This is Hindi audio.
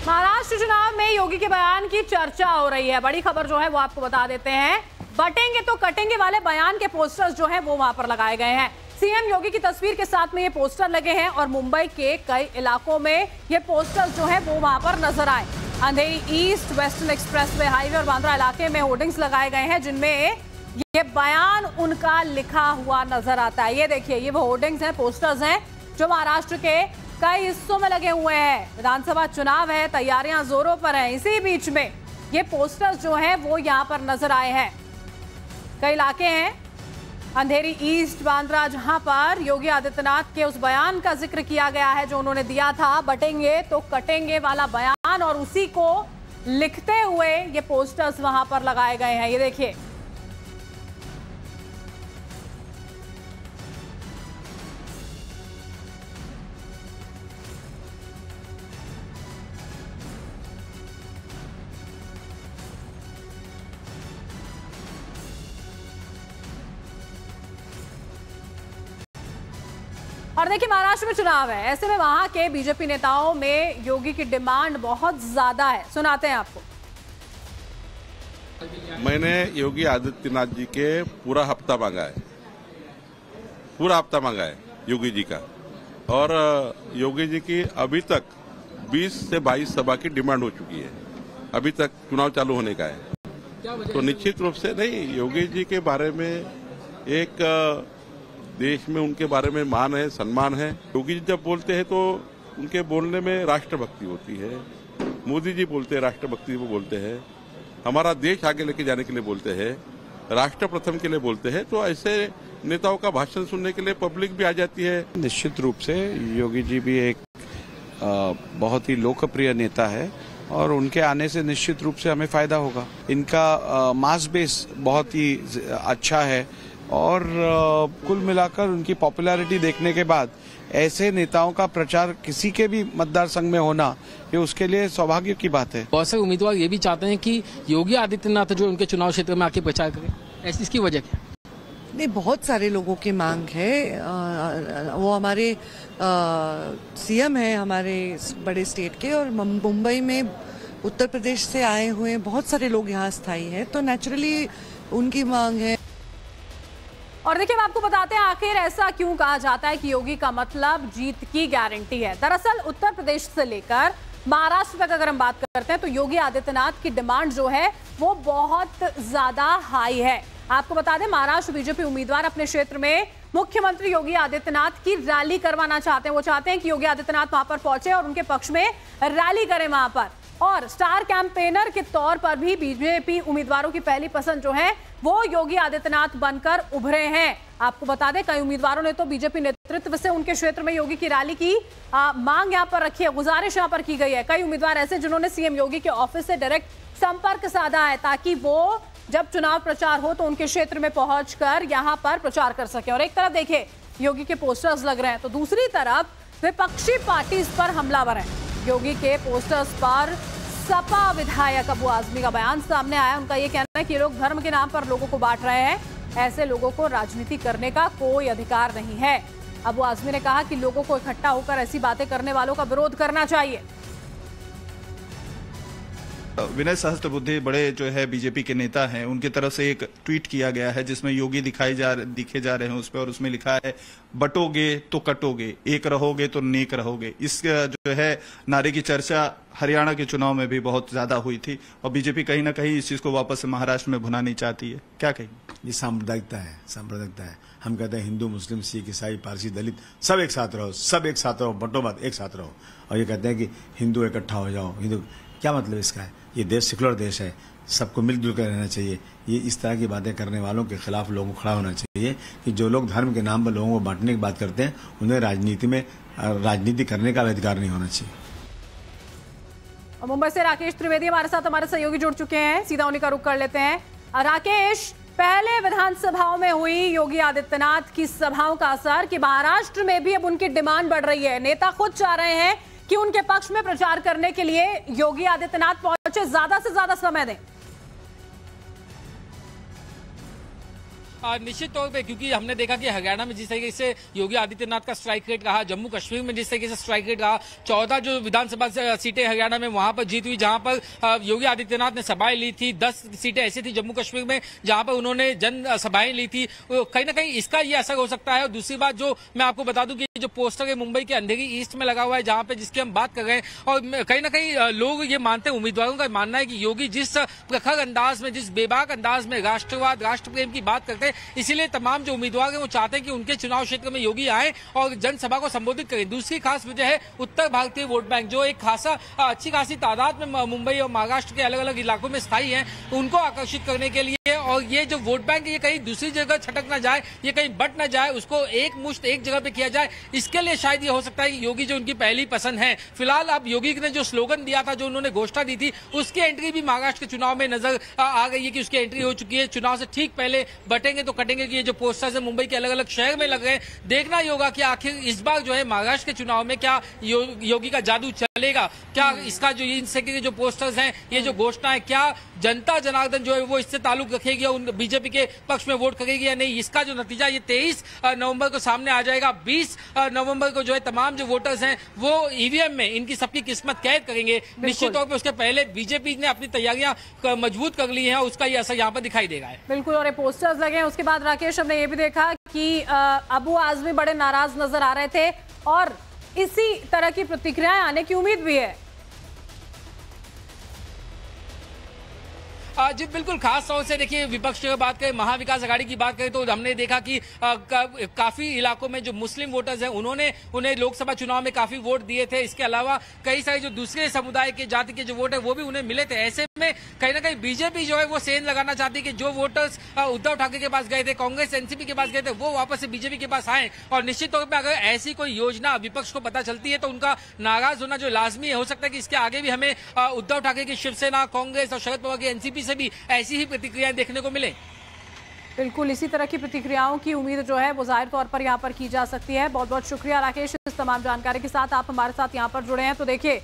महाराष्ट्र चुनाव में योगी के बयान की चर्चा हो रही है। बड़ी खबर जो है वो आपको बता देते हैं। बटेंगे तो कटेंगे वाले बयान के पोस्टर्स जो हैं वो वहां पर लगाए गए हैं। सीएम योगी की तस्वीर के साथ में ये पोस्टर लगे हैं और मुंबई के कई इलाकों में ये पोस्टर्स जो है वो वहां पर नजर आए। अंधेरी ईस्ट वेस्टर्न एक्सप्रेसवे हाईवे और बांद्रा इलाके में होर्डिंग्स लगाए गए हैं जिनमें ये बयान उनका लिखा हुआ नजर आता है। ये देखिए, ये वो होर्डिंग्स हैं, पोस्टर्स हैं जो महाराष्ट्र के कई हिस्सों में लगे हुए हैं। विधानसभा चुनाव है, तैयारियां जोरों पर हैं। इसी बीच में ये पोस्टर्स जो हैं वो यहां पर नजर आए हैं। कई इलाके हैं, अंधेरी ईस्ट, बांद्रा, जहां पर योगी आदित्यनाथ के उस बयान का जिक्र किया गया है जो उन्होंने दिया था, बटेंगे तो कटेंगे वाला बयान, और उसी को लिखते हुए ये पोस्टर्स वहां पर लगाए गए हैं। ये देखिए, और देखिए महाराष्ट्र में चुनाव है, ऐसे में वहां के बीजेपी नेताओं में योगी की डिमांड बहुत ज्यादा है। सुनाते हैं आपको। मैंने योगी आदित्यनाथ जी के पूरा हफ्ता मांगा है, पूरा हफ्ता मांगा है योगी जी का। और योगी जी की अभी तक 20 से 22 सभा की डिमांड हो चुकी है, अभी तक चुनाव चालू होने का है। तो निश्चित रूप से नहीं, योगी जी के बारे में एक देश में उनके बारे में मान है, सम्मान है। योगी जी जब बोलते हैं तो उनके बोलने में राष्ट्रभक्ति होती है। मोदी जी बोलते हैं, राष्ट्रभक्ति वो बोलते हैं, हमारा देश आगे लेके जाने के लिए बोलते हैं, राष्ट्र प्रथम के लिए बोलते हैं। तो ऐसे नेताओं का भाषण सुनने के लिए पब्लिक भी आ जाती है। निश्चित रूप से योगी जी भी एक बहुत ही लोकप्रिय नेता है और उनके आने से निश्चित रूप से हमें फायदा होगा। इनका मास बेस बहुत ही अच्छा है और कुल मिलाकर उनकी पॉपुलैरिटी देखने के बाद ऐसे नेताओं का प्रचार किसी के भी मतदार संघ में होना, ये उसके लिए सौभाग्य की बात है। बहुत से उम्मीदवार ये भी चाहते हैं कि योगी आदित्यनाथ जो उनके चुनाव क्षेत्र में आके प्रचार करें, ऐसी इसकी वजह क्या? नहीं, बहुत सारे लोगों की मांग है। वो हमारे सीएम है हमारे बड़े स्टेट के, और मुंबई में उत्तर प्रदेश से आए हुए बहुत सारे लोग यहाँ स्थायी हैं, तो नेचुरली उनकी मांग है। और देखिए, हम आपको बताते हैं आखिर ऐसा क्यों कहा जाता है कि योगी का मतलब जीत की गारंटी है। दरअसल उत्तर प्रदेश से लेकर महाराष्ट्र तक अगर हम बात करते हैं तो योगी आदित्यनाथ की डिमांड जो है वो बहुत ज्यादा हाई है। आपको बता दें, महाराष्ट्र बीजेपी उम्मीदवार अपने क्षेत्र में मुख्यमंत्री योगी आदित्यनाथ की रैली करवाना चाहते हैं। वो चाहते हैं कि योगी आदित्यनाथ वहां पर पहुंचे और उनके पक्ष में रैली करें वहां पर। और स्टार कैंपेनर के तौर पर भी बीजेपी उम्मीदवारों की पहली पसंद जो है वो योगी आदित्यनाथ बनकर उभरे हैं। आपको बता दें, कई उम्मीदवारों ने तो बीजेपी नेतृत्व से उनके क्षेत्र में योगी की रैली की मांग यहां पर रखी है, गुजारिश यहां पर की गई है। कई उम्मीदवार ऐसे जिन्होंने सीएम योगी के ऑफिस से डायरेक्ट संपर्क साधा है ताकि वो जब चुनाव प्रचार हो तो उनके क्षेत्र में पहुंचकर यहां पर प्रचार कर सके। और एक तरफ देखिए योगी के पोस्टर्स लग रहे हैं तो दूसरी तरफ विपक्षी पार्टी इस पर हमलावर है। योगी के पोस्टर्स पर सपा विधायक अबू आजमी का बयान सामने आया। उनका यह कहना है कि लोग धर्म के नाम पर लोगों को बांट रहे हैं, ऐसे लोगों को राजनीति करने का कोई अधिकार नहीं है। अबू आजमी ने कहा कि लोगों को इकट्ठा होकर ऐसी बातें करने वालों का विरोध करना चाहिए। विनय सहस्त्रबुद्धे बड़े जो है बीजेपी के नेता हैं, उनकी तरफ से एक ट्वीट किया गया है जिसमें योगी दिखे जा रहे हैं उस पर, और उसमें लिखा है बटोगे तो कटोगे, एक रहोगे तो नेक रहोगे। इस जो है नारे की चर्चा हरियाणा के चुनाव में भी बहुत ज्यादा हुई थी और बीजेपी कहीं ना कहीं इस चीज को वापस से महाराष्ट्र में भुनानी चाहती है। क्या कहेंगे? ये सांप्रदायिकता है, सांप्रदायिकता है। हम कहते हैं हिंदू, मुस्लिम, सिख, ईसाई, पारसी, दलित सब एक साथ रहो, सब एक साथ रहो, बंटो मत, एक साथ रहो। और ये कहते हैं कि हिंदू इकट्ठा हो जाओ, हिंदू, क्या मतलब इसका है? ये देश सेकुलर देश है, सबको मिलजुल कर रहना चाहिए। ये इस तरह की बातें करने वालों के खिलाफ लोगों को खड़ा होना चाहिए कि जो लोग धर्म के नाम पर लोगों को बांटने की बात करते हैं उन्हें राजनीति करने का अधिकार नहीं होना चाहिए। और मुंबई से राकेश त्रिवेदी हमारे साथ हमारे सहयोगी जुड़ चुके हैं, सीधा उन्हीं का रुख कर लेते हैं। राकेश, पहले विधानसभाओं में हुई योगी आदित्यनाथ की सभाओं का असर कि महाराष्ट्र में भी अब उनकी डिमांड बढ़ रही है। नेता खुद चाह रहे हैं कि उनके पक्ष में प्रचार करने के लिए योगी आदित्यनाथ पहुंचे, ज्यादा से ज्यादा समय दें। निश्चित तौर पे, क्योंकि हमने देखा कि हरियाणा में जिस तरीके से योगी आदित्यनाथ का स्ट्राइक रेट रहा, जम्मू कश्मीर में जिस तरीके से स्ट्राइक रेट रहा, 14 जो विधानसभा सीटें हरियाणा में वहां पर जीत हुई जहां पर योगी आदित्यनाथ ने सभाएं ली थी। 10 सीटें ऐसी थी जम्मू कश्मीर में जहां पर उन्होंने जन सभाएं ली थी। कहीं ना कहीं इसका ये असर हो सकता है। और दूसरी बात जो मैं आपको बता दूं कि जो पोस्टर है मुंबई के अंधेरी ईस्ट में लगा हुआ है, जहां पे जिसकी हम बात कर रहे हैं, और कहीं ना कहीं लोग ये मानते हैं, उम्मीदवारों का मानना है कि योगी जिस प्रखर अंदाज में, जिस बेबाक अंदाज में राष्ट्रवाद, राष्ट्र प्रेम की बात करते हैं, इसीलिए तमाम जो उम्मीदवार हैं वो चाहते हैं कि उनके चुनाव क्षेत्र में योगी आए और जनसभा को संबोधित करें। दूसरी खास वजह है उत्तर भारतीय वोट बैंक, जो एक खासा अच्छी खासी तादाद में मुंबई और महाराष्ट्र के अलग अलग इलाकों में स्थायी है, उनको आकर्षित करने के लिए। और ये जो वोट बैंक ये कहीं दूसरी जगह छटक ना जाए, ये कहीं बट ना जाए, उसको एक मुश्त एक जगह पे किया जाए, इसके लिए शायद ये हो सकता है कि योगी जो उनकी पहली पसंद है। फिलहाल अब योगी ने जो स्लोगन दिया था, जो उन्होंने घोषणा दी थी, उसकी एंट्री भी महाराष्ट्र के चुनाव में नजर आ गई है कि उसकी एंट्री हो चुकी है। चुनाव से ठीक पहले बटेंगे तो कटेंगे कि ये जो पोस्टर्स है मुंबई के अलग अलग शहर में लग रहे हैं, देखना ही होगा कि आखिर इस बार जो है महाराष्ट्र के चुनाव में क्या योगी का जादू चलेगा, क्या इसका जो इनसे जो पोस्टर्स हैं, ये जो घोषणा है, क्या जनता जनार्दन जो है वो इससे ताल्लुक रखेगी और बीजेपी के पक्ष में वोट करेगी या नहीं। इसका जो नतीजा ये 23 नवंबर को सामने आ जाएगा। 20 नवंबर को जो है तमाम जो वोटर्स हैं वो ईवीएम में इनकी सबकी किस्मत कैद करेंगे। निश्चित तौर पर उसके पहले बीजेपी ने अपनी तैयारियां मजबूत कर ली हैं और उसका ये असर यहाँ पर दिखाई देगा। बिल्कुल, और ये पोस्टर्स लगे हैं। उसके बाद राकेश, हमने ये भी देखा कि अबू आजमी बड़े नाराज नजर आ रहे थे और इसी तरह की प्रतिक्रियाएं आने की उम्मीद भी है। जी बिल्कुल, खास तौर से देखिए विपक्ष की बात करें, महाविकास आघाड़ी की बात करें तो हमने देखा कि काफी इलाकों में जो मुस्लिम वोटर्स हैं उन्होंने उन्हें लोकसभा चुनाव में काफी वोट दिए थे। इसके अलावा कई सारे जो दूसरे समुदाय के जाति के जो वोट है वो भी उन्हें मिले थे। ऐसे में कहीं ना कहीं बीजेपी जो है वो सेंध लगाना चाहती है कि जो वोटर्स उद्धव ठाकरे के पास गए थे, कांग्रेस एनसीपी के पास गए थे, वो वापस से बीजेपी के पास आए। और निश्चित तौर पर अगर ऐसी कोई योजना विपक्ष को पता चलती है तो उनका नाराज होना जो लाजमी है। हो सकता है कि इसके आगे भी हमें उद्धव ठाकरे की शिवसेना, कांग्रेस और शरद पवार की एनसीपी से भी ऐसी ही प्रतिक्रियाएं देखने को मिले। बिल्कुल, इसी तरह की प्रतिक्रियाओं की उम्मीद जो है वो जाहिर तौर पर यहाँ पर की जा सकती है। बहुत बहुत शुक्रिया राकेश, इस तमाम जानकारी के साथ आप हमारे साथ यहाँ पर जुड़े हैं। तो देखिए